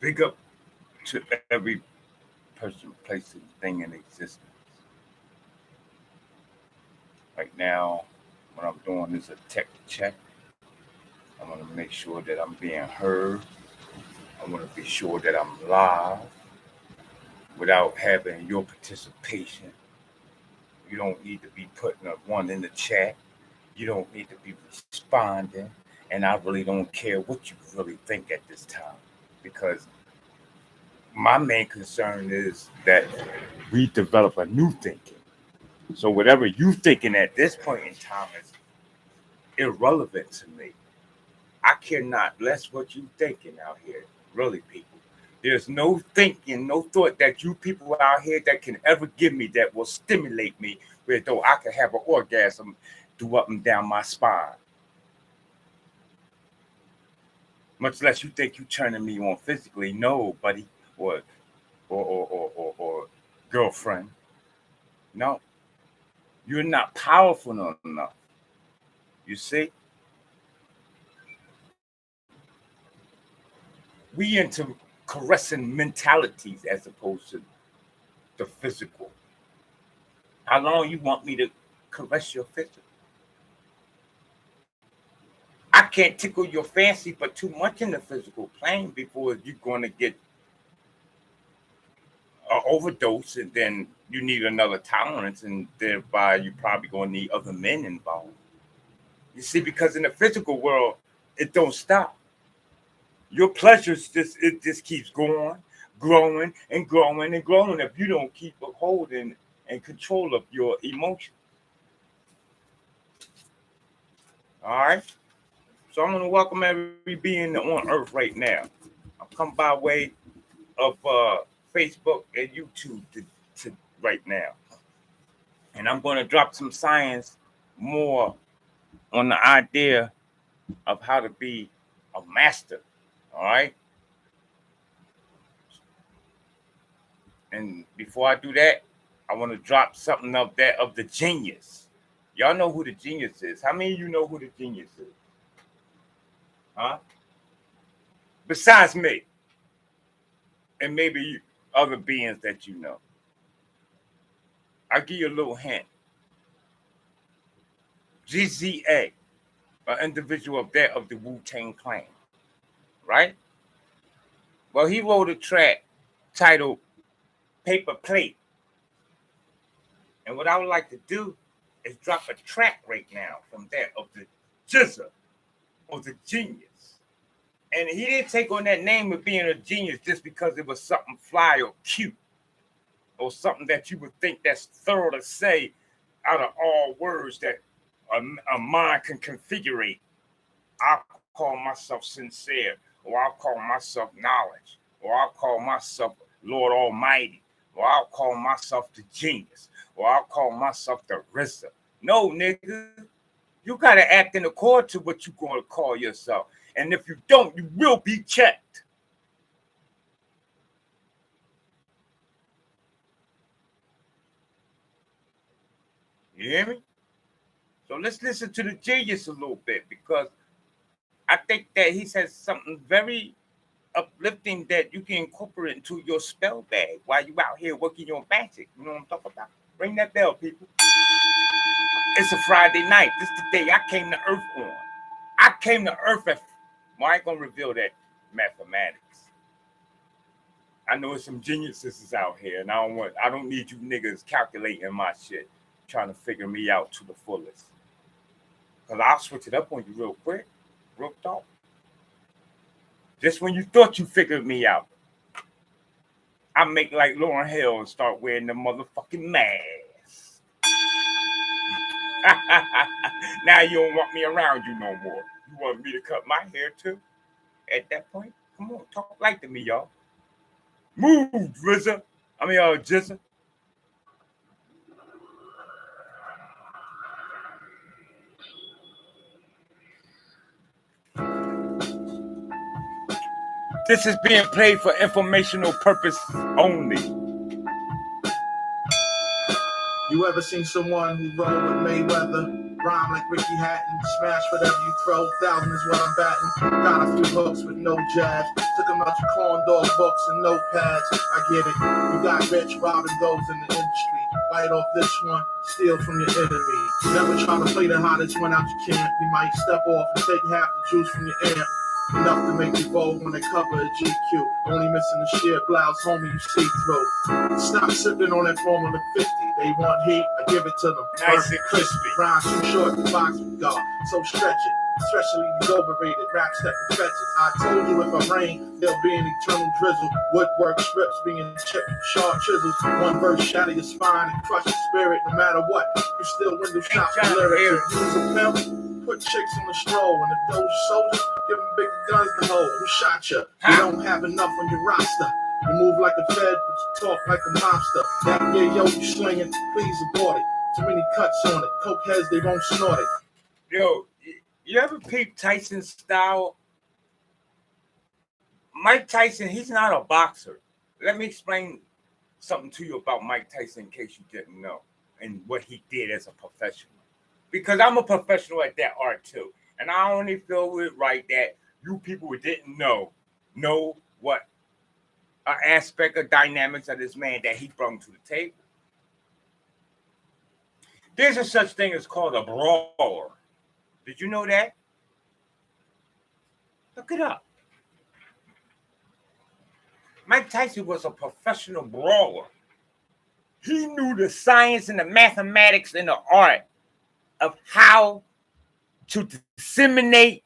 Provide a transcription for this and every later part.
Big up to every person, place, and thing in existence. Right now, what I'm doing is a tech check. I want to make sure that I'm being heard. I want to be sure that I'm live without having your participation. You don't need to be putting a one in the chat. You don't need to be responding. And I really don't care what you really think at this time. Because my main concern is that we develop a new thinking. So whatever you thinking at this point in time is irrelevant to me. I care not less what you thinking out here, really, people. There's no thinking, no thought that you people out here that can ever give me that will stimulate me, where though I can have an orgasm through up and down my spine. Much less you think you turning me on physically. No, buddy, or girlfriend. No, you're not powerful enough. You see, we into caressing mentalities as opposed to the physical. How long you want me to caress your physical? I can't tickle your fancy but too much in the physical plane before you're going to get an overdose, and then you need another tolerance, and thereby you probably going to need other men involved. You see, because in the physical world, it don't stop. Your pleasures just keeps growing and growing and growing if you don't keep a hold and control of your emotions. All right. So I'm gonna welcome every being on earth right now. I'll come by way of Facebook and YouTube to right now, and I'm gonna drop some science more on the idea of how to be a master. All right. And before I do that, I want to drop something of the genius. Y'all know who the genius is. How many of you know who the genius is? Huh? Besides me. And maybe other beings that you know. I'll give you a little hint. GZA, an individual of the Wu-Tang Clan. Right? Well, he wrote a track titled Paper Plate. And what I would like to do is drop a track right now from that of the GZA, or the genius. And he didn't take on that name of being a genius just because it was something fly or cute, or something that you would think that's thorough to say out of all words that a mind can configure. I'll call myself sincere, or I'll call myself knowledge, or I'll call myself Lord Almighty, or I'll call myself the genius, or I'll call myself the RZA. No, nigga, you gotta act in accord to what you're gonna call yourself. And if you don't, you will be checked. You hear me? So let's listen to the genius a little bit, because I think that he says something very uplifting that you can incorporate into your spell bag while you out here working your magic. You know what I'm talking about? Ring that bell, people. It's a Friday night. This is the day I came to Earth on. I came to Earth at... Well, I ain't gonna reveal that mathematics. I know there's some geniuses out here, and I don't need you niggas calculating my shit, trying to figure me out to the fullest. Because I'll switch it up on you real quick, real talk. Just when you thought you figured me out, I make like Lauryn Hill and start wearing the motherfucking mask. Now you don't want me around you no more. You want me to cut my hair too? At that point, come on, talk like to me, y'all. Move, RZA. GZA. This is being played for informational purpose only. You ever seen someone who roll with Mayweather? Rhyme like Ricky Hatton, smash whatever you throw. 1,000 is what I'm batting. Got a few hooks with no jabs. Took them out your corn dog books and notepads. I get it. You got rich robbing those in the industry. Bite off this one, steal from your enemy. Never try to play the hottest one out you can't. You might step off and take half the juice from your amp. Enough to make you bold when they cover a GQ. Only missing the sheer blouse, homie, you see through. Stop sipping on that Formula 50. They want heat, I give it to them. Nice and crispy. Rhyme too short to box with God, so stretch it. Especially these overrated raps that can fetch it. I told you if I rain, there'll be an eternal drizzle. Woodwork strips being chipped, sharp chisels. One verse shatter your spine and crush your spirit. No matter what, you still window shop the lyrics. Use a pimp, put chicks on the stroll. And if those soldiers, give them big guns to hold. Who shot you? You don't have enough on your roster. You move like a fed, but you talk like a mobster. That yeah, yo, you slinging, please abort it. Too many cuts on it. Coke heads, they won't snort it. Yo, you ever peep Tyson's style? Mike Tyson, he's not a boxer. Let me explain something to you about Mike Tyson in case you didn't know and what he did as a professional. Because I'm a professional at that art too. And I only feel it right that you people who didn't know what an aspect of dynamics of this man that he brought to the table. There's a such thing as called a brawler. Did you know that? Look it up. Mike Tyson was a professional brawler. He knew the science and the mathematics and the art of how to disseminate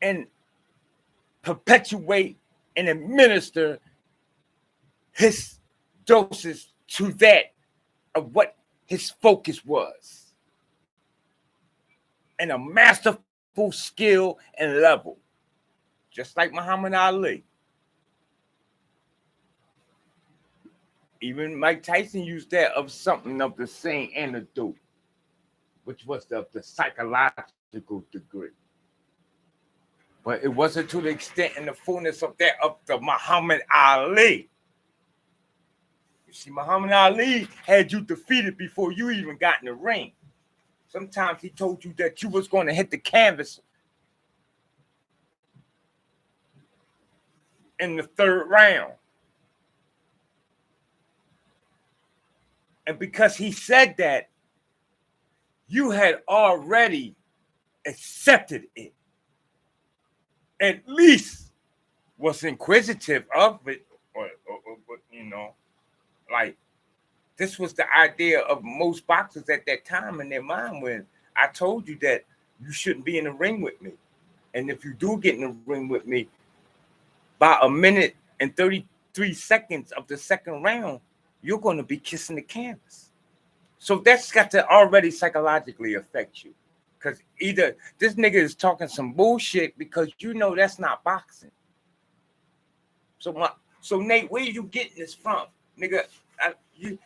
and perpetuate and administer his doses to that of what his focus was. And a masterful skill and level. Just like Muhammad Ali. Even Mike Tyson used that of something of the same antidote, which was of the psychological degree. But it wasn't to the extent and the fullness of that of the Muhammad Ali. You see, Muhammad Ali had you defeated before you even got in the ring. Sometimes he told you that you was going to hit the canvas in the third round. And because he said that, you had already accepted it. At least was inquisitive of it, or you know, like this was the idea of most boxers at that time in their mind when I told you that you shouldn't be in the ring with me. And if you do get in the ring with me, by a minute and 33 seconds of the second round, you're going to be kissing the canvas. So that's got to already psychologically affect you. Because either this nigga is talking some bullshit because you know that's not boxing. So Nate, where are you getting this from? Nigga,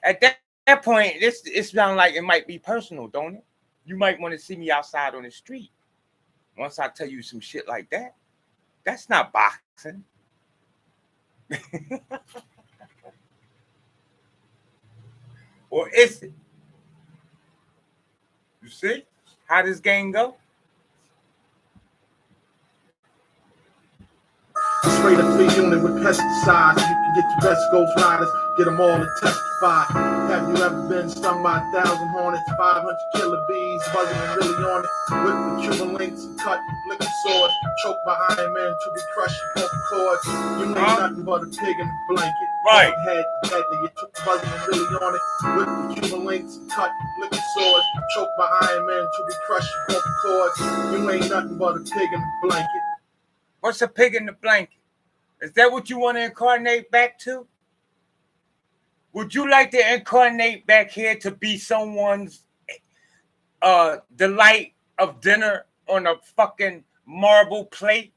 at that point, it sounds like it might be personal, don't it? You might want to see me outside on the street. Once I tell you some shit like that, that's not boxing. Or is it? You see how this game go? Straight up 3-unit with pesticides. You can get your best Ghost Riders, get them all to testify. Have you ever been stung by 1,000 hornets, 500 killer bees, buzzing and really on it? Whip the Cuban links and cut liquid swords, choke by Iron Man to be crushed and broken cords. You ain't nothing but a pig in a blanket. Right. Head, you took the buzzing and really on it. Whip the Cuban links and cut liquid swords, choke by Iron Man to be crushed and broken cords. You ain't nothing but a pig in a blanket. What's a pig in the blanket? Is that what you want to incarnate back to? Would you like to incarnate back here to be someone's delight of dinner on a fucking marble plate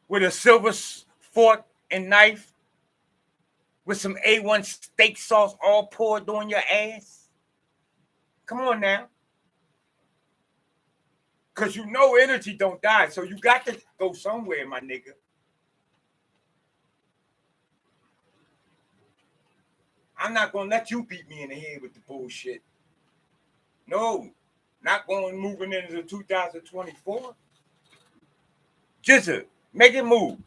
with a silver fork and knife with some A1 steak sauce all poured on your ass? Come on now. Because you know energy don't die, so you got to go somewhere, my nigga. I'm not gonna let you beat me in the head with the bullshit. No, not going moving into 2024. Jizza, make it move.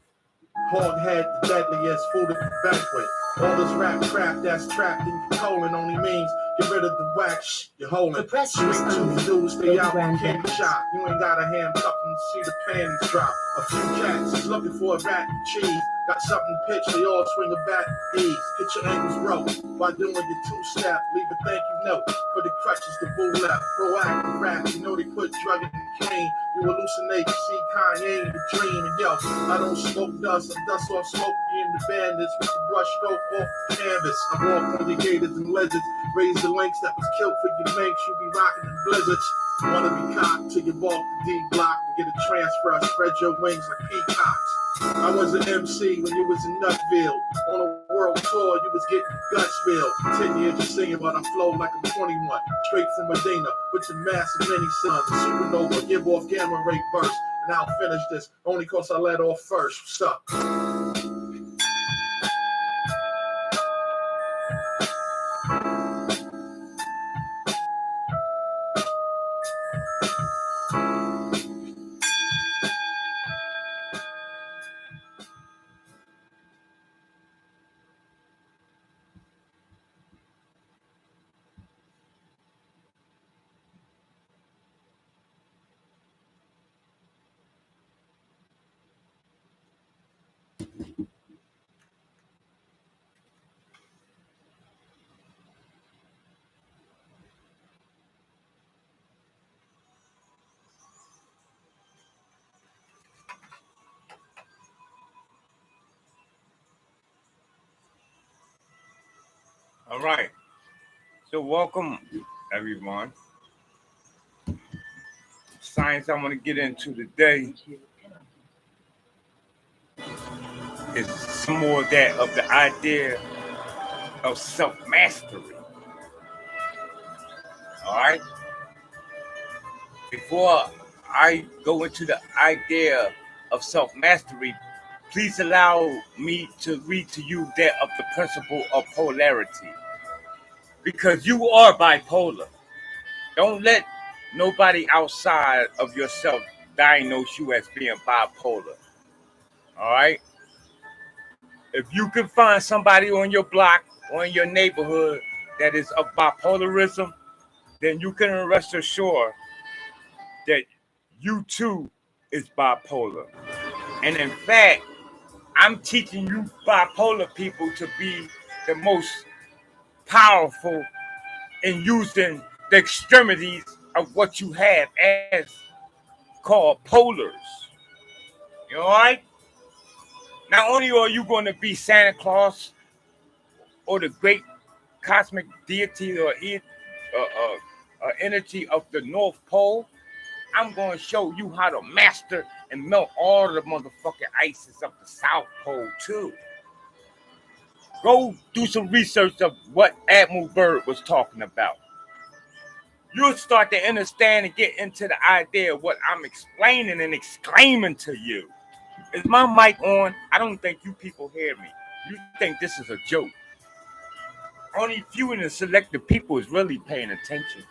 Hoghead, the deadliest food at the banquet. All this rap crap that's trapped in your colon only means get rid of the wax you're holding. Suppress Sweet use tooth only. dudes, stay Baby out the brand candy records. shop. You ain't got a handcuff and see the panties drop. A few cats is looking for a rat and cheese. Got something pitched, they all swing a bat ease. Get your ankles broke by doing your two-step. Leave a thank you note for the crutches the bull left. Proactive rap, you know they put drug in the cream. You hallucinate, you see Kanye in the dream. And yo, I don't smoke dust, I'm dust off smoke. Me and the bandits with the brush stroke off the canvas. I walk on your gators and lizards. Raise the links that was killed for your links. You be rocking in blizzards. Wanna be cocked till you walk the D block and get a transfer. Spread your wings like peacocks. I was an MC when you was in Nutville. On a world tour, you was getting Gutsville. 10 years you singing, but I flow like I'm 21. Straight from Medina with the massive mini sons. Supernova, give off gamma ray burst. And I'll finish this only cause I let off first. What's up? All right. So welcome, everyone. Science I want to get into today is some more of that of the idea of self-mastery. All right. Before I go into the idea of self-mastery, please allow me to read to you that of the principle of polarity. Because you are bipolar. Don't let nobody outside of yourself diagnose you as being bipolar. All right? If you can find somebody on your block or in your neighborhood that is of bipolarism, then you can rest assured that you too is bipolar. And in fact, I'm teaching you bipolar people to be the most powerful in using the extremities of what you have as called polars. You all right? Not only are you going to be Santa Claus or the great cosmic deity or energy of the North Pole, I'm going to show you how to master and melt all the motherfucking ices of the South Pole too. Go do some research of what Admiral Byrd was talking about. You'll start to understand and get into the idea of what I'm explaining and exclaiming to you. Is my mic on? I don't think you people hear me. You think this is a joke. Only few and the selected people is really paying attention.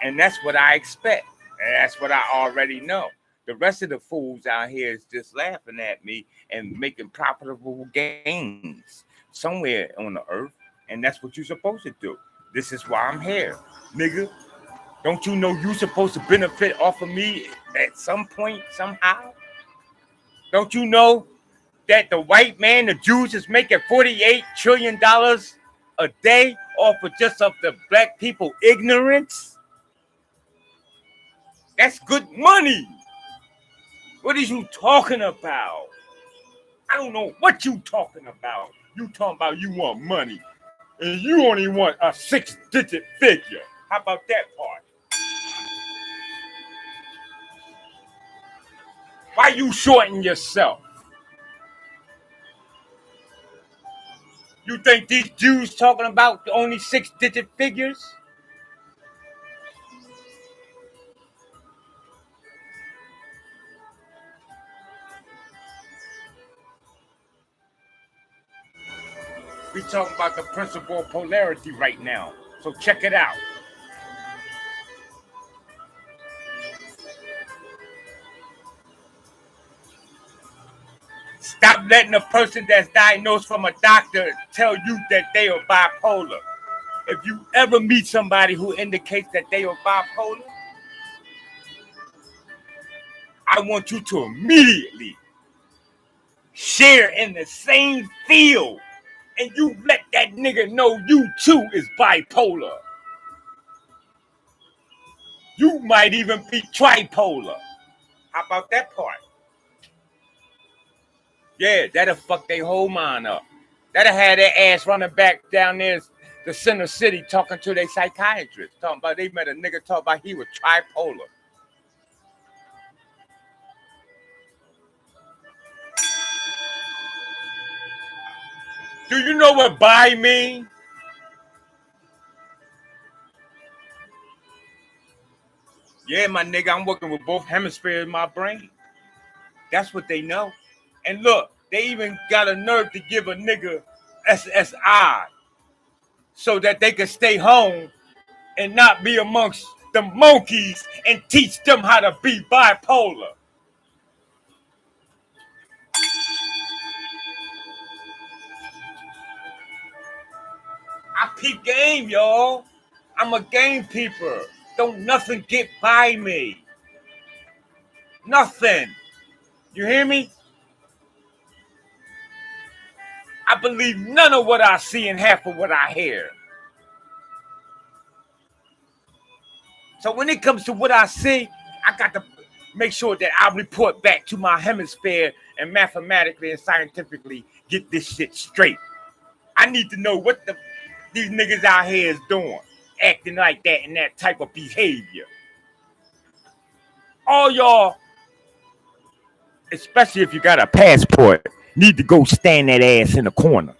And that's what I expect. And that's what I already know. The rest of the fools out here is just laughing at me and making profitable gains somewhere on the earth. And that's what you're supposed to do. This is why I'm here. Nigga, don't you know you're supposed to benefit off of me at some point, somehow? Don't you know that the white man, the Jews, is making $48 trillion a day off of just of the black people ignorance? That's good money. What is you talking about? I don't know what you talking about. You talking about you want money, and you only want a 6-digit figure. How about that part? Why you shorting yourself? You think these Jews talking about only 6-digit figures? We talking about the principle of polarity right now. So check it out. Stop letting a person that's diagnosed from a doctor tell you that they are bipolar. If you ever meet somebody who indicates that they are bipolar, I want you to immediately share in the same field and you let that nigga know you too is bipolar. You might even be tripolar. How about that part? Yeah, that'll fuck their whole mind up. That'll have their ass running back down there the center city talking to their psychiatrist. Talking about they met a nigga talk about he was tripolar. Do you know what bi mean? Yeah, my nigga, I'm working with both hemispheres in my brain. That's what they know. And look, they even got a nerve to give a nigga SSI so that they can stay home and not be amongst the monkeys and teach them how to be bipolar. I peep game, y'all. I'm a game peeper. Don't nothing get by me. Nothing. You hear me? I believe none of what I see and half of what I hear. So when it comes to what I see, I got to make sure that I report back to my hemisphere and mathematically and scientifically get this shit straight. I need to know what these niggas out here is doing, acting like that and that type of behavior. All y'all, especially if you got a passport, need to go stand that ass in the corner.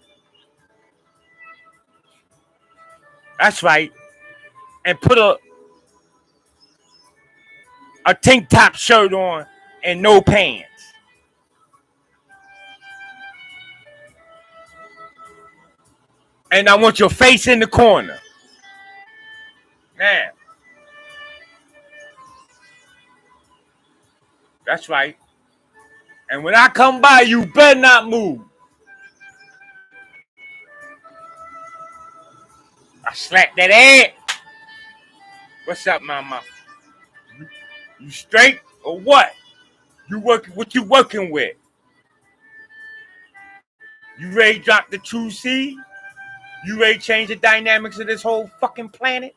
That's right. And put a tank top shirt on and no pants. And I want your face in the corner. Man. That's right. And when I come by, you better not move. I slap that ass. What's up, mama? You straight or what? You working? What you working with? You ready to drop the 2C? You ready to change the dynamics of this whole fucking planet?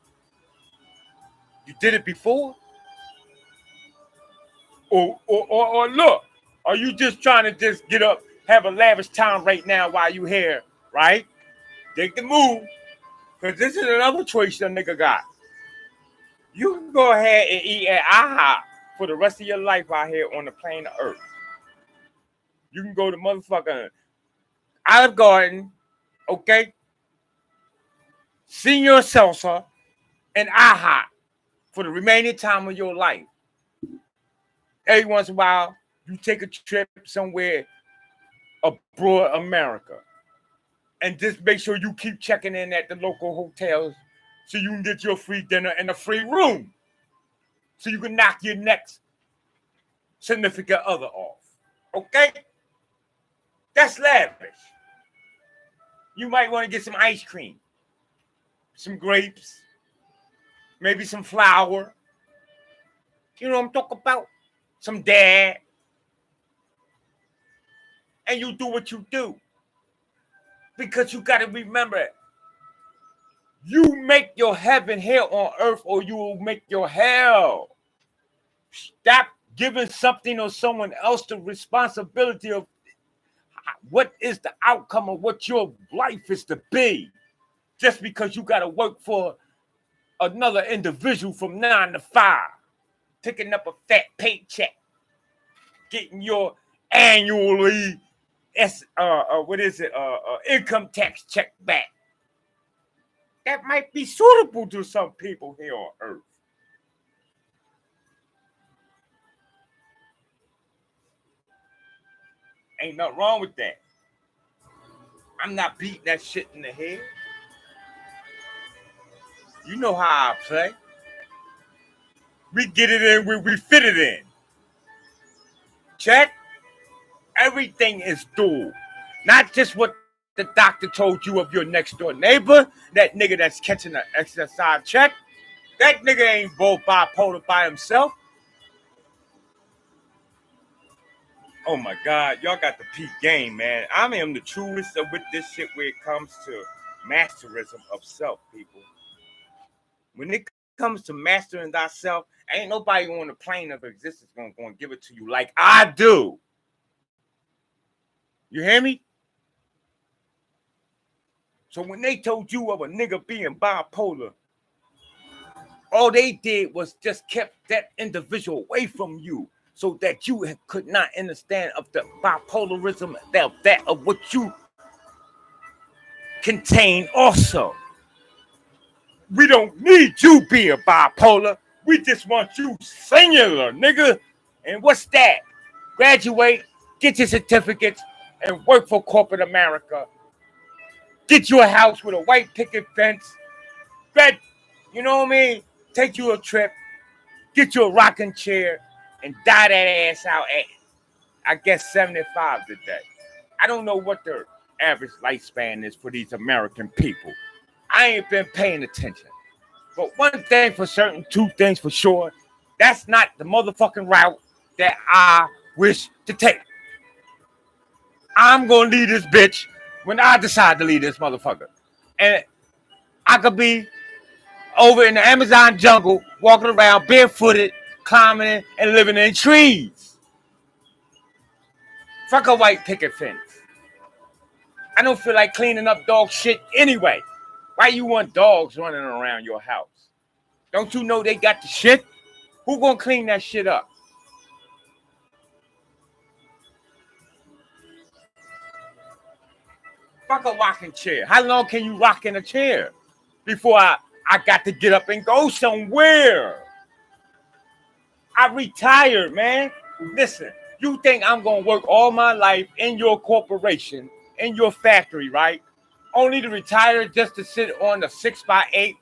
You did it before? Or look, are you just trying to just get up, have a lavish time right now while you here, right? Take the move, because this is another choice your nigga got. You can go ahead and eat at IHOP for the rest of your life out here on the planet of Earth. You can go to motherfucking Olive Garden, okay? Senior Salsa, and IHOP for the remaining time of your life. Every once in a while, you take a trip somewhere abroad America. And just make sure you keep checking in at the local hotels so you can get your free dinner and a free room. So you can knock your next significant other off. Okay? That's lavish. You might want to get some ice cream, some grapes, maybe some flour. You know what I'm talking about? Some dad. And you do what you do. Because you got to remember, you make your heaven here on earth or you will make your hell. Stop giving something or someone else the responsibility of what is the outcome of what your life is to be. Just because you got to work for another individual from 9 to 5, picking up a fat paycheck, getting your annually income tax check back. That might be suitable to some people here on earth. Ain't nothing wrong with that. I'm not beating that shit in the head. You know how I play. We get it in where we fit it in. Check. Everything is dual. Not just what the doctor told you of your next door neighbor, that nigga that's catching an exercise check. That nigga ain't both bipolar by himself. Oh my God, y'all got the peak game, man. I am the truest with this shit when it comes to masterism of self, people. When it comes to mastering thyself, ain't nobody on the plane of existence gonna give it to you like I do. You hear me? So when they told you of a nigga being bipolar, all they did was just kept that individual away from you so that you could not understand of the bipolarism that of what you contain also. We don't need you being bipolar. We just want you singular, nigga. And what's that? Graduate, get your certificates, and work for corporate America. Get you a house with a white picket fence. You know what I mean? Take you a trip, get you a rocking chair, and die that ass out at, I guess, 75 today. I don't know what their average lifespan is for these American people. I ain't been paying attention. But one thing for certain, two things for sure, that's not the motherfucking route that I wish to take. I'm going to leave this bitch when I decide to leave this motherfucker. And I could be over in the Amazon jungle, walking around barefooted, climbing and living in trees. Fuck a white picket fence. I don't feel like cleaning up dog shit anyway. Why you want dogs running around your house? Don't you know they got the shit? Who gonna clean that shit up? Fuck a rocking chair. How long can you rock in a chair before I got to get up and go somewhere? I retired, man. Listen, you think I'm gonna work all my life in your corporation, in your factory, right? Only to retire just to sit on a 6x8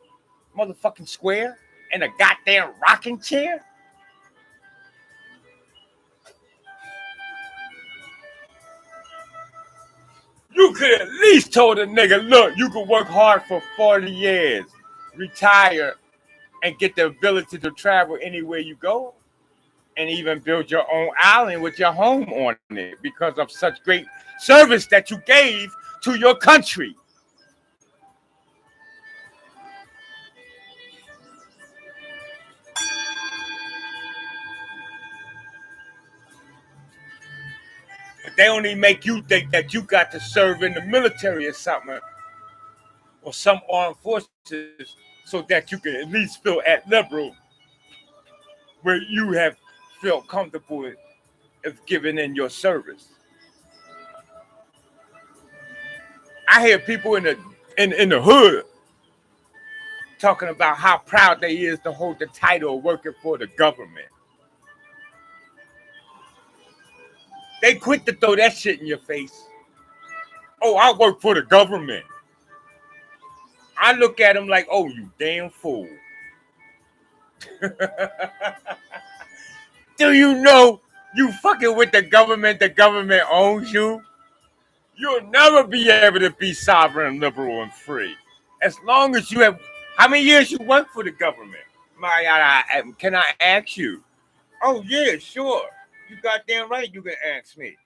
motherfucking square in a goddamn rocking chair? You could at least told a nigga, look, you can work hard for 40 years, retire, and get the ability to travel anywhere you go, and even build your own island with your home on it because of such great service that you gave to your country. But they only make you think that you got to serve in the military or something, or some armed forces, so that you can at least feel at liberal where you have felt comfortable of giving in your service. I hear people in the hood talking about how proud they is to hold the title of working for the government. They quit to throw that shit in your face. Oh, I work for the government. I look at them like, oh, you damn fool. Do you know you fucking with the government owns you? You'll never be able to be sovereign, liberal, and free. As long as you have, how many years you work for the government? Can I ask you? Oh, yeah, sure. You goddamn right you can ask me.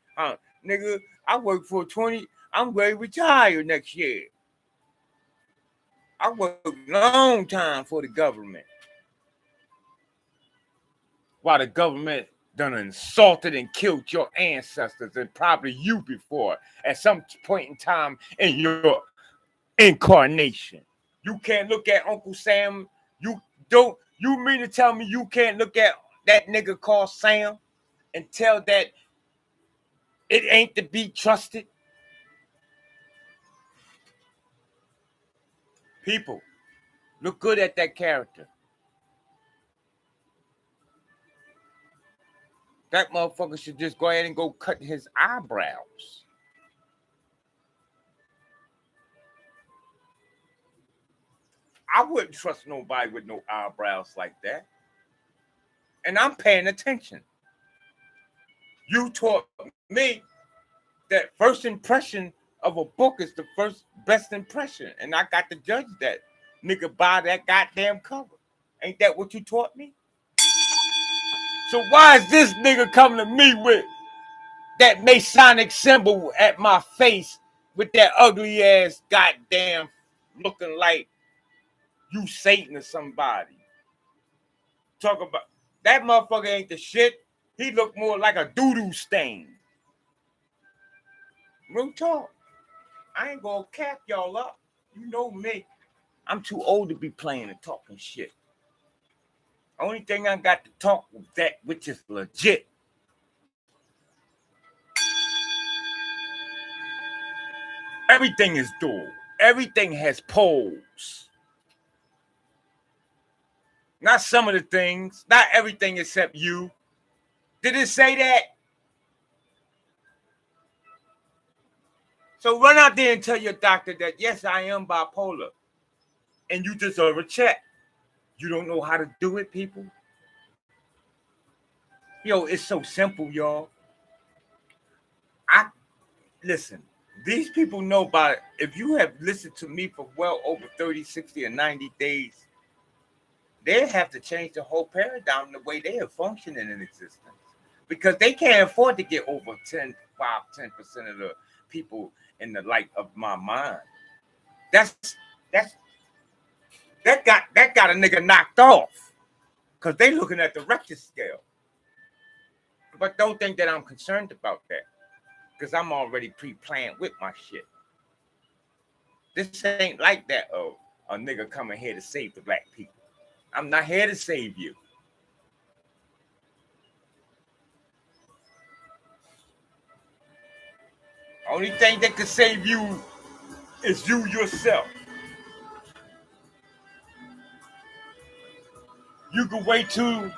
Nigga, I work for 20, I'm ready to retire next year. I worked a long time for the government. While the government done insulted and killed your ancestors and probably you before at some point in time in your incarnation. You can't look at Uncle Sam. You mean to tell me you can't look at that nigga called Sam and tell that it ain't to be trusted? People, look good at that character. That motherfucker should just go ahead and go cut his eyebrows. I wouldn't trust nobody with no eyebrows like that. And I'm paying attention. You taught me that first impression of a book is the first best impression. And I got to judge that nigga by that goddamn cover. Ain't that what you taught me? So why is this nigga coming to me with that Masonic symbol at my face with that ugly ass goddamn looking like you Satan or somebody? Talk about that motherfucker ain't the shit. He look more like a doo-doo stain. Real talk. I ain't gonna cap y'all up. You know me. I'm too old to be playing and talking shit. Only thing I got to talk with that which is legit. Everything is dual. Everything has poles. Not some of the things. Not everything except you. Did it say that? So run out there and tell your doctor that, yes, I am bipolar. And you deserve a check. You don't know how to do it, people? Yo, it's so simple, y'all. Listen, these people know about it. If you have listened to me for well over 30, 60, or 90 days, they have to change the whole paradigm the way they are functioning in existence. Because they can't afford to get over 10% of the people in the light of my mind. That got a nigga knocked off. Because they looking at the Richter scale. But don't think that I'm concerned about that. Because I'm already pre-planned with my shit. This ain't like that, a nigga coming here to save the black people. I'm not here to save you. Only thing that can save you is you yourself. You can wait till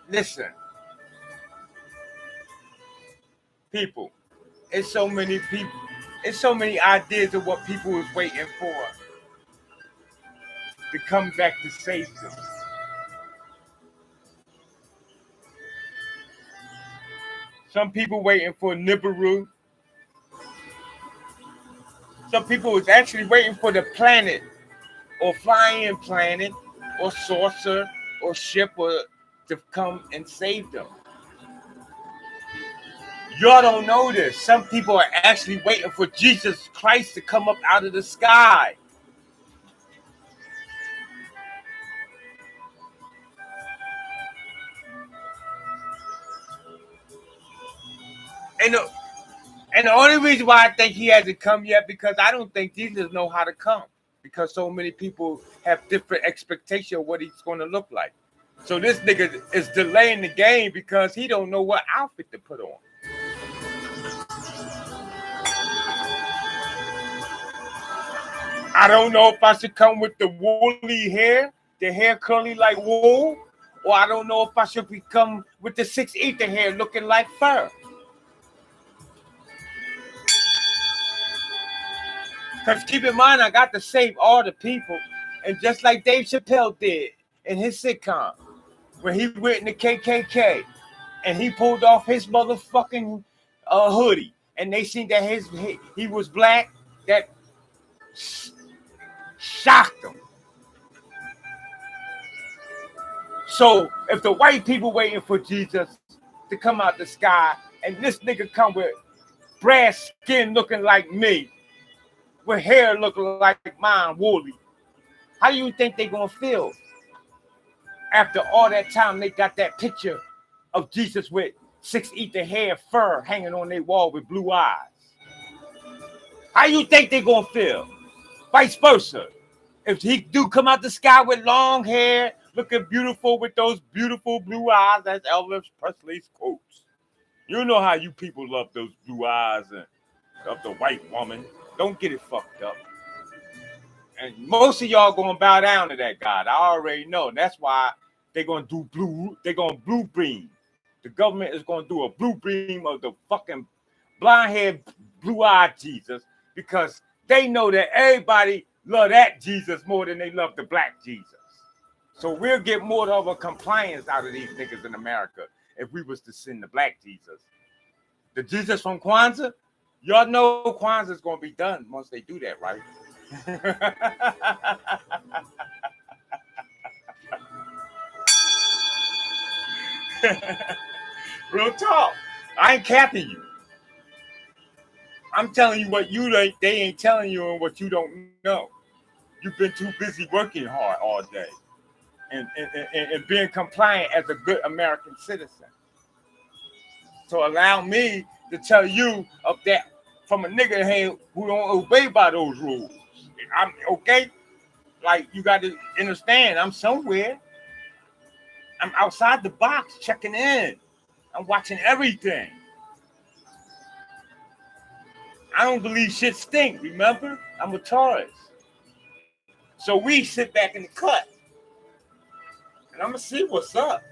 listen. People, it's so many people, it's so many ideas of what people is waiting for to come back to save them. Some people waiting for Nibiru. Some people is actually waiting for the planet or flying planet or saucer or ship or to come and save them. Y'all don't know this. Some people are actually waiting for Jesus Christ to come up out of the sky. And the only reason why I think he hasn't come yet because I don't think Jesus know how to come because so many people have different expectation of what he's going to look like. So this nigga is delaying the game because he don't know what outfit to put on. I don't know if I should come with the woolly hair, the hair curly like wool, or I don't know if I should come with the 6 ether hair looking like fur. Because keep in mind, I got to save all the people. And just like Dave Chappelle did in his sitcom, when he went in the KKK and he pulled off his motherfucking hoodie and they seen that he was black, that shocked them. So if the white people waiting for Jesus to come out the sky and this nigga come with brass skin looking like me, with hair looking like mine, woolly, how do you think they gonna feel after all that time they got that picture of Jesus with 6 ether hair, fur hanging on their wall with blue eyes? How you think they gonna feel? Vice versa. If he do come out the sky with long hair, looking beautiful with those beautiful blue eyes, that's Elvis Presley's quotes. You know how you people love those blue eyes and of the white woman. Don't get it fucked up. And most of y'all gonna bow down to that God. I already know. And that's why they're gonna do blue beam. The government is gonna do a blue beam of the fucking blonde haired blue-eyed Jesus, because they know that everybody love that Jesus more than they love the black Jesus. So we'll get more of a compliance out of these niggas in America if we was to send the black Jesus. The Jesus from Kwanzaa, y'all know Kwanzaa's gonna be done once they do that, right? Real talk. I ain't capping you. I'm telling you what they ain't telling you and what you don't know. You've been too busy working hard all day and being compliant as a good American citizen. So allow me to tell you of that from a nigga here who don't obey by those rules. I'm okay. Like, you got to understand, I'm somewhere. I'm outside the box checking in. I'm watching everything. I don't believe shit stink, remember? I'm a Taurus. So we sit back in the cut. And I'm going to see what's up.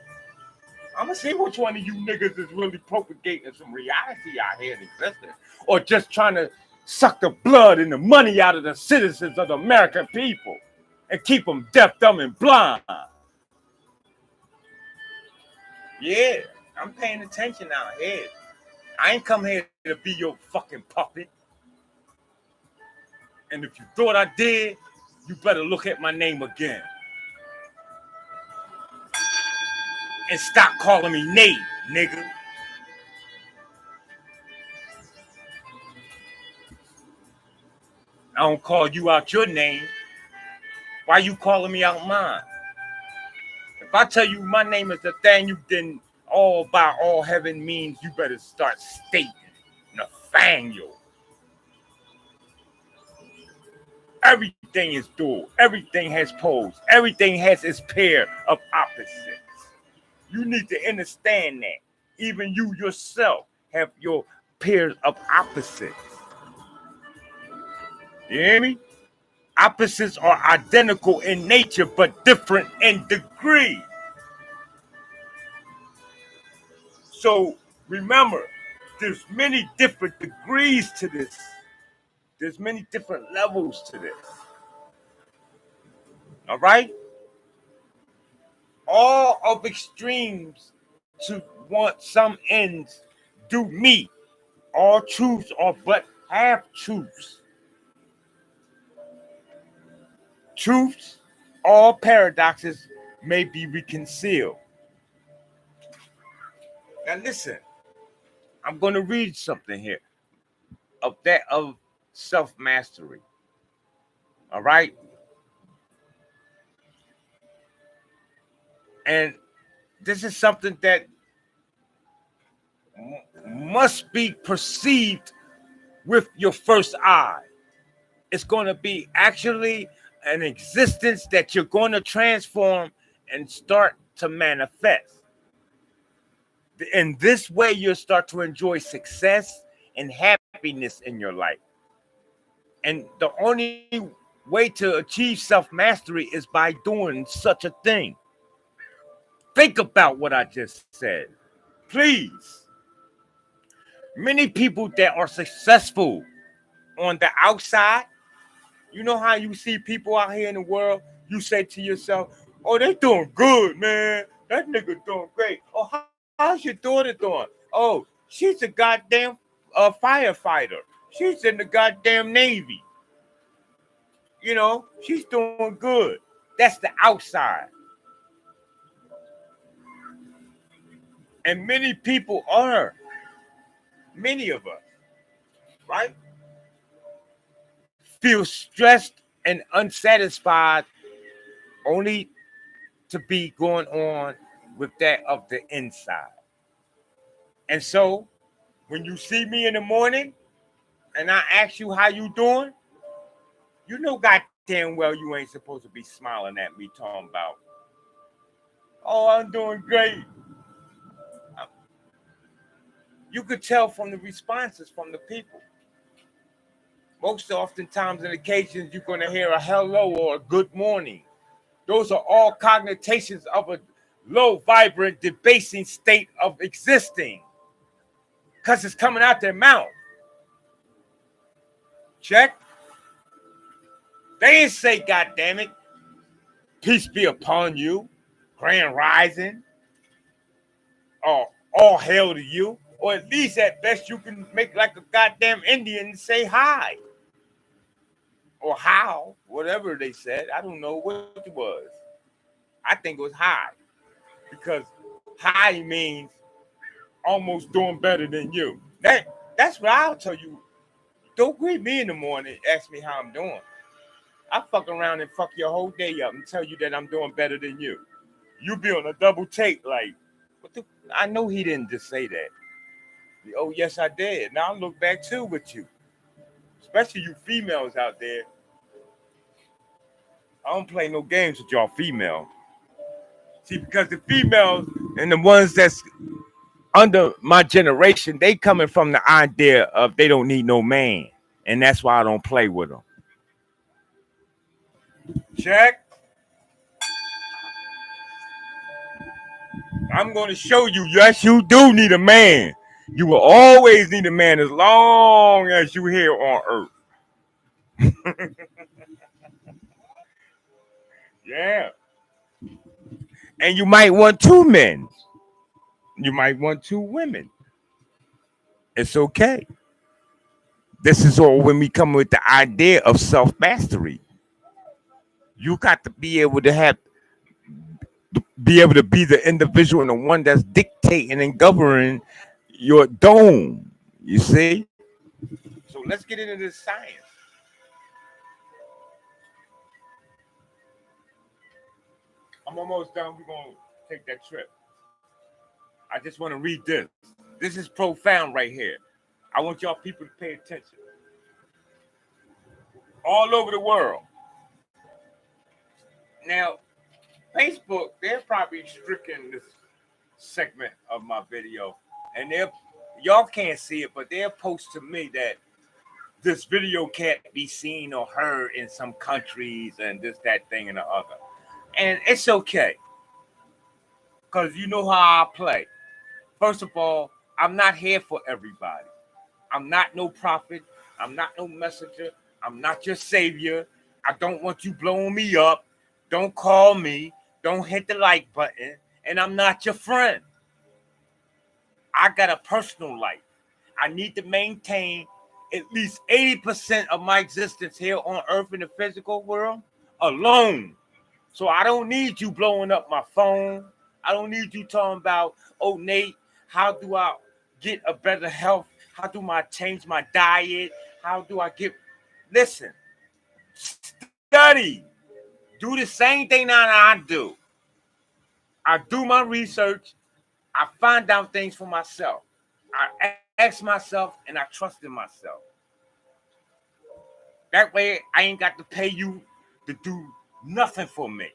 I'm going to see which one of you niggas is really propagating some reality out here in existence. Or just trying to suck the blood and the money out of the citizens of the American people. And keep them deaf, dumb, and blind. Yeah, I'm paying attention out here. I ain't come here to be your fucking puppet. And if you thought I did, you better look at my name again. And stop calling me Nate, nigga. I don't call you out your name. Why you calling me out mine? If I tell you my name is the thing you didn't all by all heaven means, you better start stating Nathaniel. Everything is dual. Everything has poles. Everything has its pair of opposites. You need to understand that. Even you yourself have your pairs of opposites. You hear me? Opposites are identical in nature, but different in degree. So remember, there's many different degrees to this. There's many different levels to this. All right? All of extremes to want some ends do meet. All truths are but half truths. Truths, all paradoxes may be reconciled. Now listen, I'm going to read something here of self-mastery. All right? And this is something that must be perceived with your first eye. It's going to be actually an existence that you're going to transform and start to manifest. In this way, you'll start to enjoy success and happiness in your life. And the only way to achieve self-mastery is by doing such a thing. Think about what I just said. Please. Many people that are successful on the outside, you know how you see people out here in the world, you say to yourself, oh, they doing good, man. That nigga doing great. Oh, how's your daughter doing? Oh, she's a goddamn firefighter. She's in the goddamn Navy. You know, she's doing good. That's the outside. And many people are. Many of us, right? Feel stressed and unsatisfied only to be going on with that of the inside. And so when you see me in the morning and I ask you how you doing, you know goddamn well you ain't supposed to be smiling at me talking about, oh, I'm doing great. You could tell from the responses from the people. Most oftentimes and occasions, you're going to hear a hello or a good morning. Those are all connotations of a low, vibrant, debasing state of existing. Because it's coming out their mouth. Check. They didn't say, God damn it, peace be upon you, grand rising, or all hail to you, or at least at best you can make like a goddamn Indian and say hi. Or how, whatever they said. I don't know what it was. I think it was hi. Because hi means almost doing better than you. That's what I'll tell you. Don't greet me in the morning, ask me how I'm doing. I fuck around and fuck your whole day up and tell you that I'm doing better than you. You be on a double take, like, what the? I know he didn't just say that. Oh, yes, I did. Now I look back too with you. Especially you females out there. I don't play no games with y'all female. See, because the females and the ones that's under my generation, they coming from the idea of they don't need no man. And that's why I don't play with them. Check. I'm going to show you, yes, you do need a man. You will always need a man as long as you here on earth. Yeah. And you might want two men. You might want two women. It's okay. This is all when we come with the idea of self-mastery. You got to be able to be the individual and the one that's dictating and governing your dome. You see? So let's get into this science. I'm almost done. We're going to take that trip. I just want to read this. This is profound right here. I want y'all people to pay attention. All over the world. Now, Facebook, they're probably stricken this segment of my video. And y'all can't see it, but they'll post to me that this video can't be seen or heard in some countries and this, that, thing, and the other. And it's okay. Because you know how I play. First of all, I'm not here for everybody. I'm not no prophet. I'm not no messenger. I'm not your savior. I don't want you blowing me up. Don't call me. Don't hit the like button. And I'm not your friend. I got a personal life. I need to maintain at least 80% of my existence here on earth in the physical world alone. So I don't need you blowing up my phone. I don't need you talking about, oh, Nate, how do I get a better health? How do I change my diet? How do I get... Listen, study. Do the same thing that I do. I do my research. I find out things for myself. I ask myself and I trust in myself. That way, I ain't got to pay you to do nothing for me.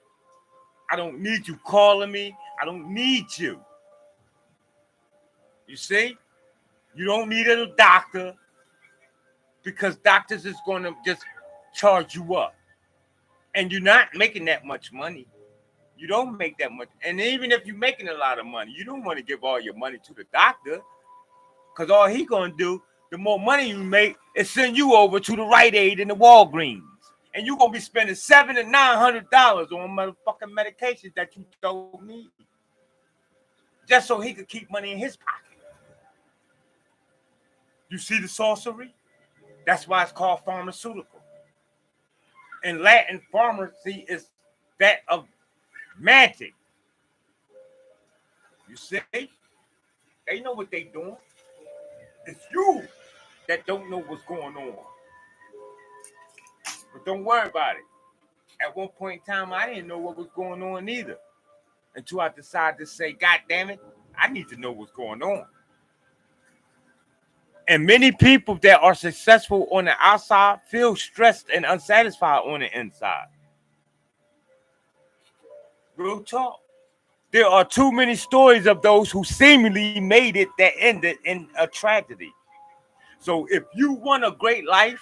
I don't need you calling me. I don't need you. You see? You don't need a doctor because doctors is going to just charge you up. And you're not making that much money. You don't make that much. And even if you're making a lot of money, you don't want to give all your money to the doctor because all he going to do, the more money you make, is send you over to the Rite Aid and the Walgreens. And you're going to be spending $700 and $900 on motherfucking medications that you don't need. Just so he could keep money in his pocket. You see the sorcery? That's why it's called pharmaceutical. In Latin, pharmacy is that of magic. You see? They know what they doing. It's you that don't know what's going on. But don't worry about it. At one point in time, I didn't know what was going on either. Until I decided to say, God damn it, I need to know what's going on. And many people that are successful on the outside feel stressed and unsatisfied on the inside. Real talk. There are too many stories of those who seemingly made it that ended in a tragedy. So if you want a great life,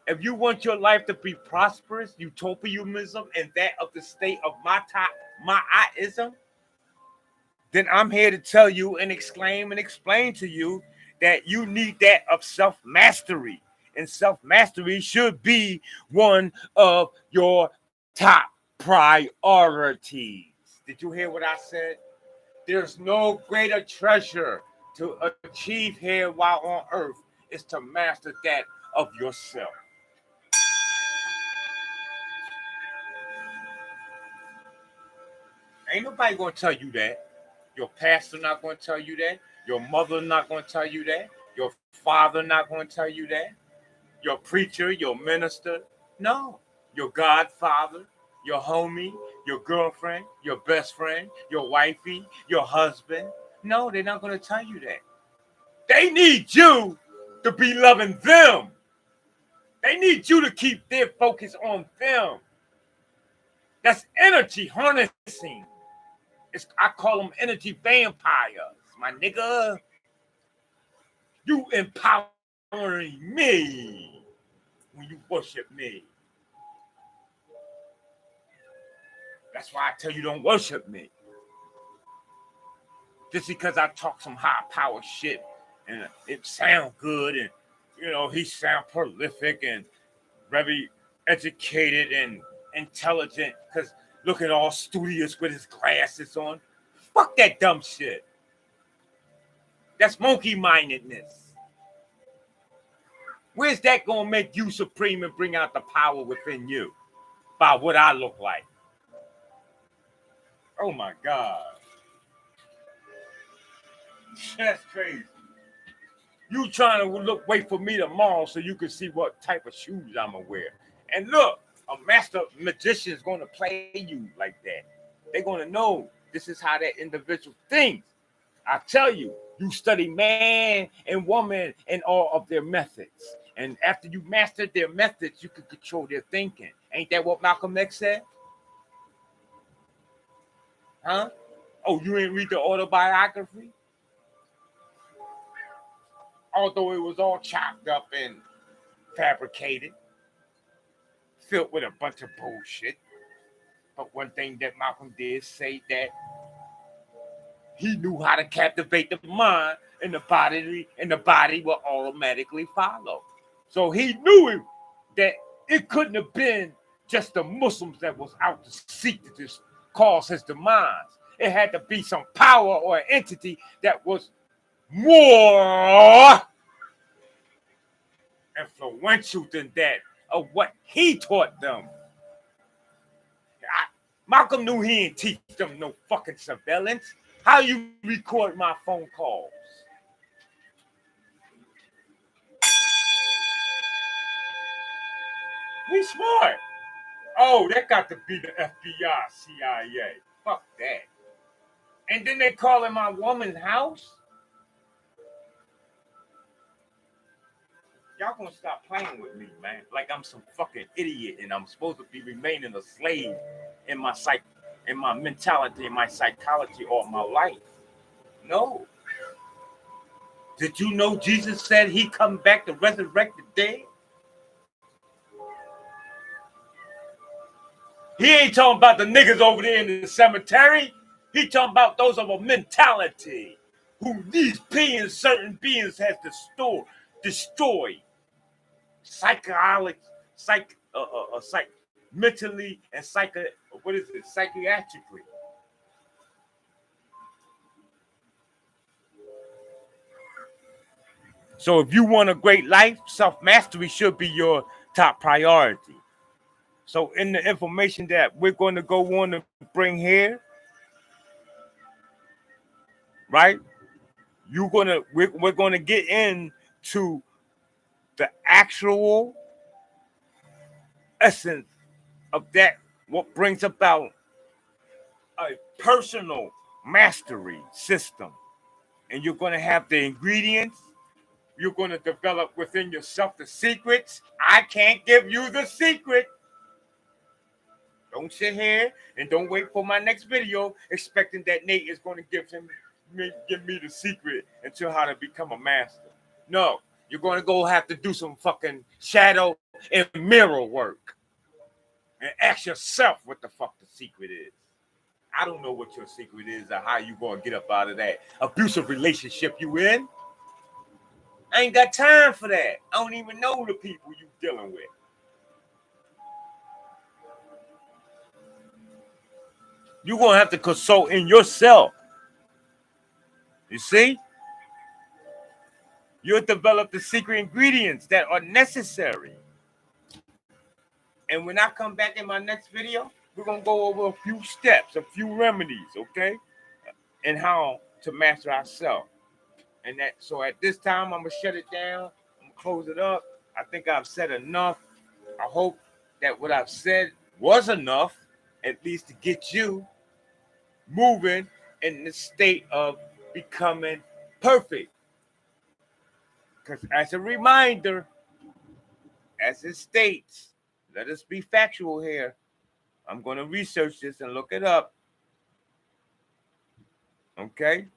if you want your life to be prosperous, utopianism, and that of the state of Ma'aism, then I'm here to tell you and exclaim and explain to you that you need that of self-mastery. and self-mastery should be one of your top priorities. Did you hear what I said? There's no greater treasure to achieve here while on earth is to master that of yourself. Ain't nobody gonna tell you that. Your pastor not gonna tell you that. Your mother not gonna tell you that. Your father not gonna tell you that. Your preacher, your minister, no. Your godfather, your homie, your girlfriend, your best friend, your wifey, your husband. No, they're not gonna tell you that. They need you to be loving them. They need you to keep their focus on them. That's energy harnessing. I call them energy vampires, my nigga. You empowering me when you worship me. That's why I tell you don't worship me. Just because I talk some high power shit and it sound good and he sound prolific and very educated and intelligent because looking all studious with his glasses on. Fuck that dumb shit. That's monkey-mindedness. Where's that gonna make you supreme and bring out the power within you? By what I look like. Oh my God. That's crazy. You trying to wait for me tomorrow so you can see what type of shoes I'm gonna wear. And look, a master magician is gonna play you like that. They're gonna know this is how that individual thinks. I tell you, you study man and woman and all of their methods. And after you mastered their methods, you can control their thinking. Ain't that what Malcolm X said? Huh? Oh, you didn't read the autobiography? Although it was all chopped up and fabricated, filled with a bunch of bullshit. But one thing that Malcolm did say that he knew how to captivate the mind, and the body will automatically follow. So he knew that it couldn't have been just the Muslims that was out to seek to just cause his demise. It had to be some power or an entity that was more influential than that of what he taught them. Malcolm knew he didn't teach them no fucking surveillance. How you record my phone calls? We smart. Oh, that got to be the FBI, CIA. Fuck that. And then they call in my woman's house? Y'all gonna stop playing with me, man. Like I'm some fucking idiot and I'm supposed to be remaining a slave in my mentality, in my psychology all my life. No. Did you know Jesus said he come back to resurrect the dead? He ain't talking about the niggas over there in the cemetery. He talking about those of a mentality who these certain beings has destroyed. Mentally and psychiatrically. So if you want a great life, self-mastery should be your top priority. So in the information that we're going to go on to bring here, right? We're going to get into the actual essence of that, what brings about a personal mastery system. And you're going to have the ingredients. You're going to develop within yourself the secrets. I can't give you the secret. Don't sit here and don't wait for my next video expecting that Nate is going to give me the secret into how to become a master. No, you're going to go have to do some fucking shadow and mirror work. And ask yourself what the fuck the secret is. I don't know what your secret is or how you going to get up out of that abusive relationship you in. I ain't got time for that. I don't even know the people you dealing with. You're going to have to consult in yourself. You see? You'll develop the secret ingredients that are necessary. And when I come back in my next video, we're going to go over a few steps, a few remedies, okay? And how to master ourselves. And that, so at this time, I'm going to shut it down. I'm going to close it up. I think I've said enough. I hope that what I've said was enough, at least to get you moving in the state of becoming perfect. Because as a reminder, as it states, let us be factual here. I'm going to research this and look it up. Okay?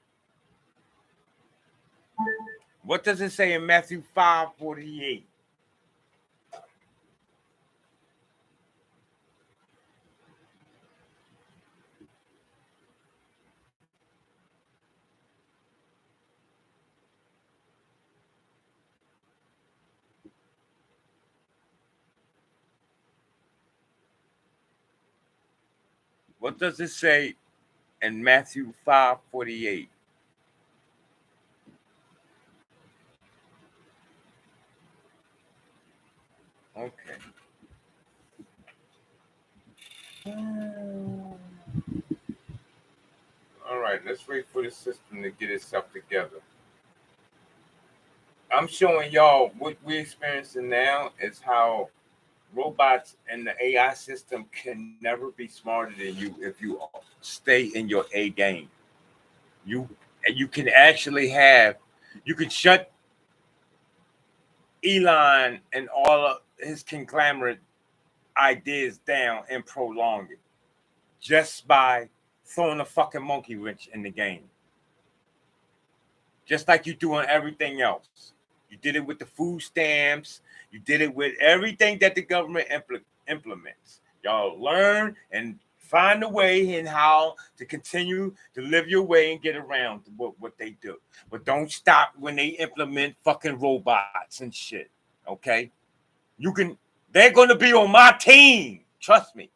What does it say in Matthew 5:48? What does it say in Matthew 5:48? Okay. All right, let's wait for the system to get itself together. I'm showing y'all what we're experiencing now is how robots and the AI system can never be smarter than you if you stay in your A game. You can actually you can shut Elon and all of his conglomerate ideas down and prolong it just by throwing a fucking monkey wrench in the game. Just like you do on everything else. You did it with the food stamps. You did it with everything that the government implements. Y'all learn and find a way in how to continue to live your way and get around what they do. But don't stop when they implement fucking robots and shit. Okay? They're going to be on my team. Trust me.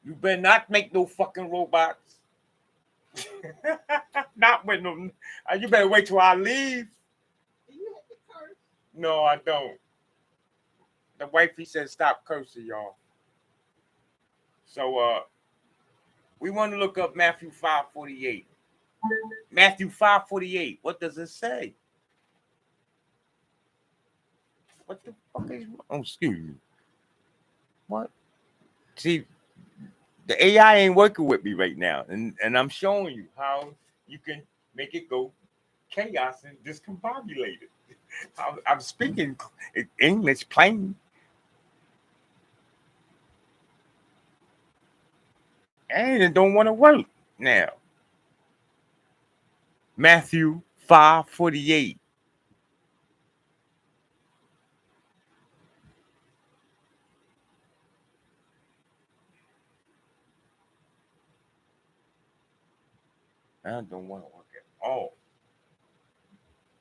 You better not make no fucking robots. Not with them. You better wait till I leave. No, I don't. The wifey said stop cursing, y'all. So we want to look up Matthew 5:48. Matthew 5:48. What does it say? What the fuck is wrong? Oh, excuse me. What? See, the AI ain't working with me right now, and I'm showing you how you can make it go chaos and discombobulated. I'm speaking English plain. And it don't want to work now. Matthew 5:48. I don't want to work at all.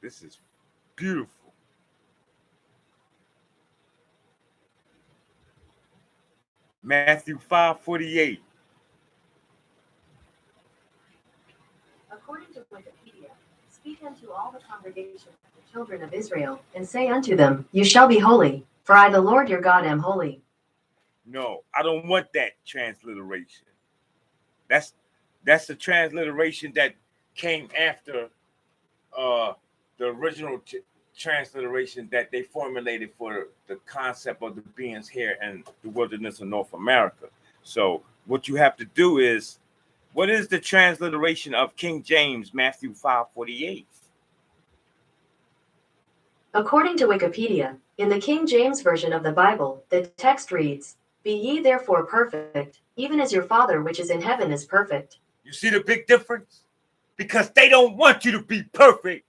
This is beautiful. Matthew 5:48. According to Wikipedia, speak unto all the congregation of the children of Israel, and say unto them, You shall be holy, for I the Lord your God am holy. No, I don't want that transliteration. That's the transliteration that came after the original transliteration that they formulated for the concept of the beings here in the wilderness of North America. So what you have to do is, what is the transliteration of King James, Matthew 5:48? According to Wikipedia, in the King James Version of the Bible, the text reads, Be ye therefore perfect, even as your Father which is in heaven is perfect. You see the big difference? Because they don't want you to be perfect.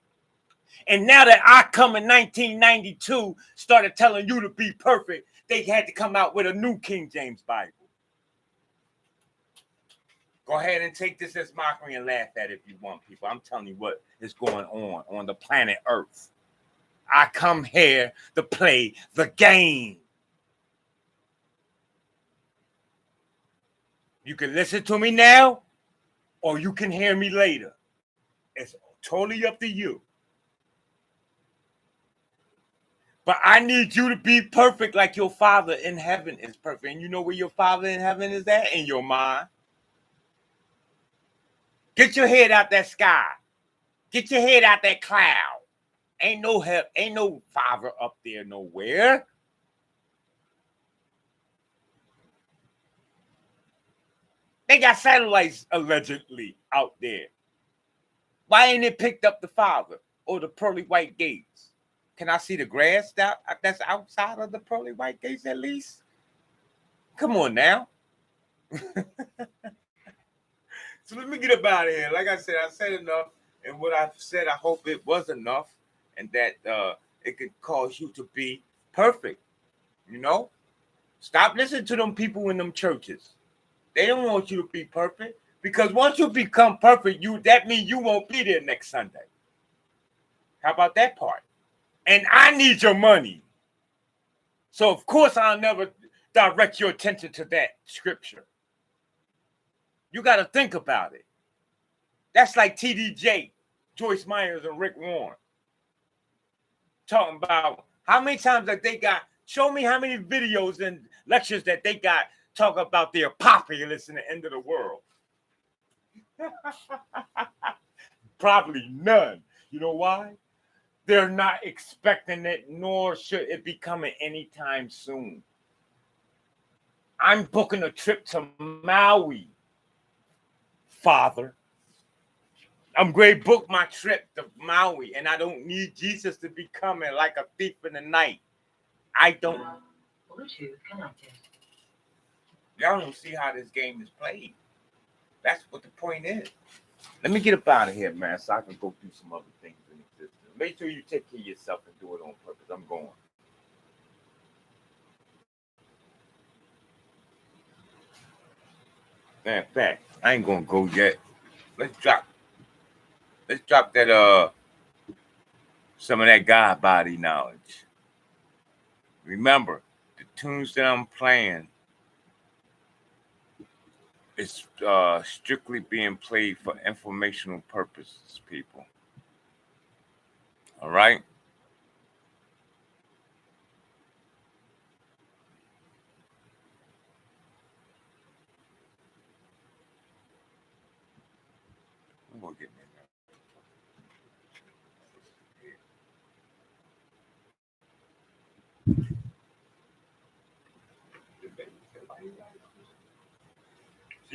And now that I come in 1992, started telling you to be perfect, they had to come out with a new King James Bible. Go ahead and take this as mockery and laugh at it if you want, people. I'm telling you what is going on the planet Earth. I come here to play the game. You can listen to me now, or you can hear me later. It's totally up to you. But I need you to be perfect like your Father in heaven is perfect. And you know where your Father in heaven is at? In your mind. Get your head out that sky. Get your head out that cloud. Ain't no help, ain't no Father up there nowhere. They got satellites allegedly out there. Why ain't it picked up the Father or the pearly white gates? Can I see the grass that's outside of the pearly white gates at least? Come on now. So let me get up out of here. Like I said enough. And what I've said, I hope it was enough. And that it could cause you to be perfect. You know? Stop listening to them people in them churches. They don't want you to be perfect. Because once you become perfect, that means you won't be there next Sunday. How about that part? And I need your money. So, of course, I'll never direct your attention to that scripture. You got to think about it. That's like TDJ, Joyce Myers, and Rick Warren. Talking about how many times that they got, show me how many videos and lectures that they got talking about their populace in the end of the world. Probably none. You know why? They're not expecting it, nor should it be coming anytime soon. I'm booking a trip to Maui, Father. I'm going to book my trip to Maui, and I don't need Jesus to be coming like a thief in the night. I don't. Bluetooth connected. Y'all don't see how this game is played. That's what the point is. Let me get up out of here, man, so I can go do some other things in existence. Make sure you take care of yourself and do it on purpose. I'm going. In fact, I ain't gonna go yet. Let's drop that some of that God body knowledge. Remember, the tunes that I'm playing is strictly being played for informational purposes, people. All right? I'm gonna get me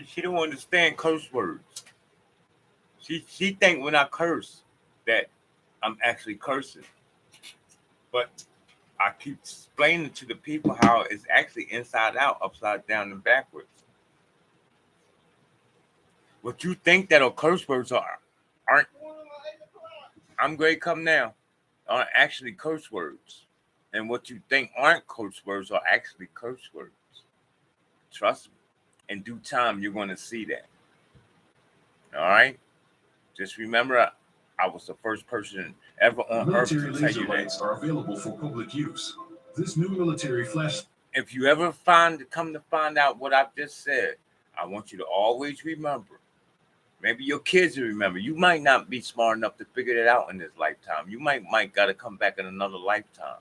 She don't understand curse words. She think when I curse that I'm actually cursing. But I keep explaining to the people how it's actually inside out, upside down, and backwards. What you think that are curse words aren't I'm great come now aren't actually curse words. And what you think aren't curse words are actually curse words. Trust me. In due time, you're going to see that. All right? Just remember, I was the first person ever on earth to tell you that. Are available for public use. This new military flash. If you ever come to find out what I've just said, I want you to always remember. Maybe your kids will remember. You might not be smart enough to figure it out in this lifetime. You might got to come back in another lifetime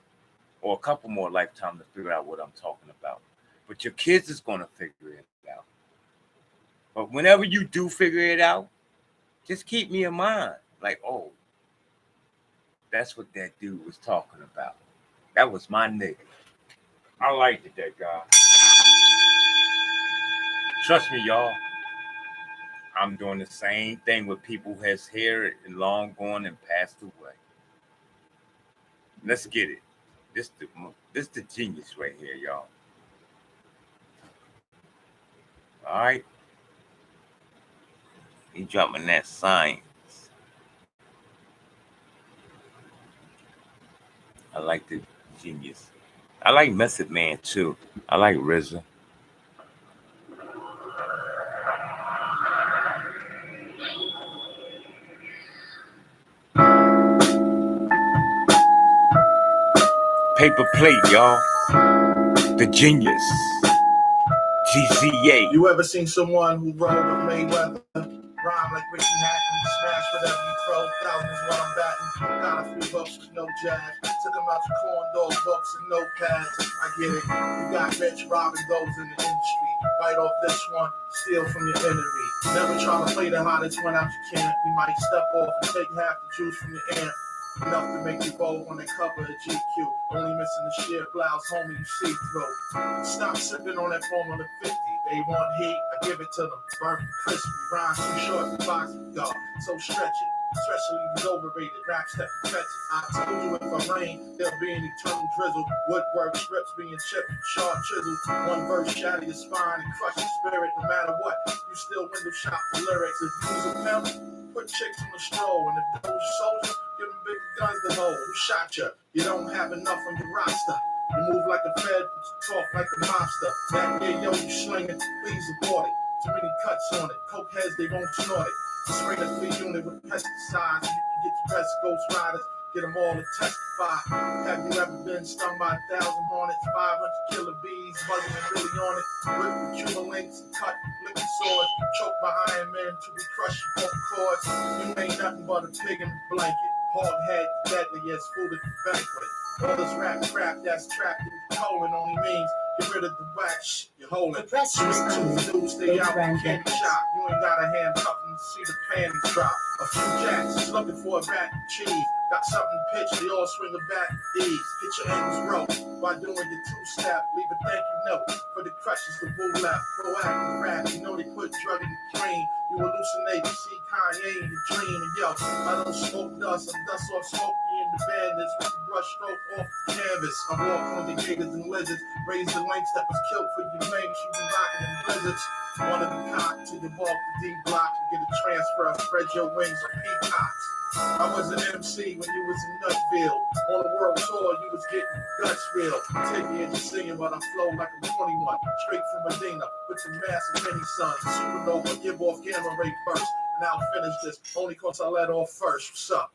or a couple more lifetimes to figure out what I'm talking about. But your kids is going to figure it out. But whenever you do figure it out, just keep me in mind. Like, oh, that's what that dude was talking about. That was my nigga. I liked it, that guy. Trust me, y'all. I'm doing the same thing with people who has hair and long gone and passed away. Let's get it. This the genius right here, y'all. All right. He dropping that science. I like the genius. I like Method Man too. I like RZA. Paper Plate, y'all. The genius. GCA. You ever seen someone who rolled with Mayweather? Rhyme like Ricky Hatton, smash whatever you throw. Thousands while I'm batting. Got a few bucks with no jazz. Took them out to corn dog books and notepads. I get it. You got rich robbing those in the industry. Bite off this one, steal from your enemy. Never try to play the hottest one out you can. You might step off and take half the juice from your amp. Enough to make you bold on the cover of GQ. Only missing the sheer blouse, homie, you see through. Stop sipping on that Formula 50. They want heat, I give it to them. Burnt, crispy, rhymes too short for boxing, dog. So stretch it. Especially these overrated raps that fetch it. I told you if I rain, there'll be an eternal drizzle. Woodwork strips being chipped, sharp chisels. One verse shatter your spine and crush your spirit. No matter what, you still window shop for lyrics. If you's a pimp, put chicks on the stroll. And if those soldiers, give them big guns to hold. Who shot you? You don't have enough on your roster. You move like a fed, talk like a mobster. That day, yo, you slinging, please abort it. Too many cuts on it. Coke heads, they won't snort it. Spray the flea unit with pesticides. You can get the best ghost riders, get them all to testify. Have you ever been stung by 1,000 hornets, 500 killer bees, buzzing and really on it? Whip with Cuban links, cut, liquid swords, choke by Iron Man till we crush your vocal cords. You ain't nothing but a pig in a blanket. Hard head, deadliest food at the banquet. All this rap crap that's trapped in the colon only means get rid of the wax, you're holding. The press Two responds. dudes, stay out, can't be shot. You ain't got a handcuff and see the panties drop. A few jacks is looking for a rat and cheese. Got something pitched, they all swing a bat and ease. Hit your ankles broke by doing your two-step. Leave a thank you note for the crutches the bull left. Proactive rap, you know they put drug in the cream. You hallucinate, you see Kanye in your dream. And yo, I don't smoke dust, I'm dust off smoky in the bandits with the brush stroke off the canvas. I walk on the gators and lizards, raise the links that was killed for your links. You been rocking in blizzards. One of the cock to your walk the D block and get a transfer, spread your wings on peacocks. I was an MC when you was in Nutsville. On the world tour, you was getting Gutsville. Take me into singing, but I flow like I'm 21. Straight from Medina with the massive mini sun. Supernova, give off gamma ray first. And I'll finish this only cause I let off first. What's up?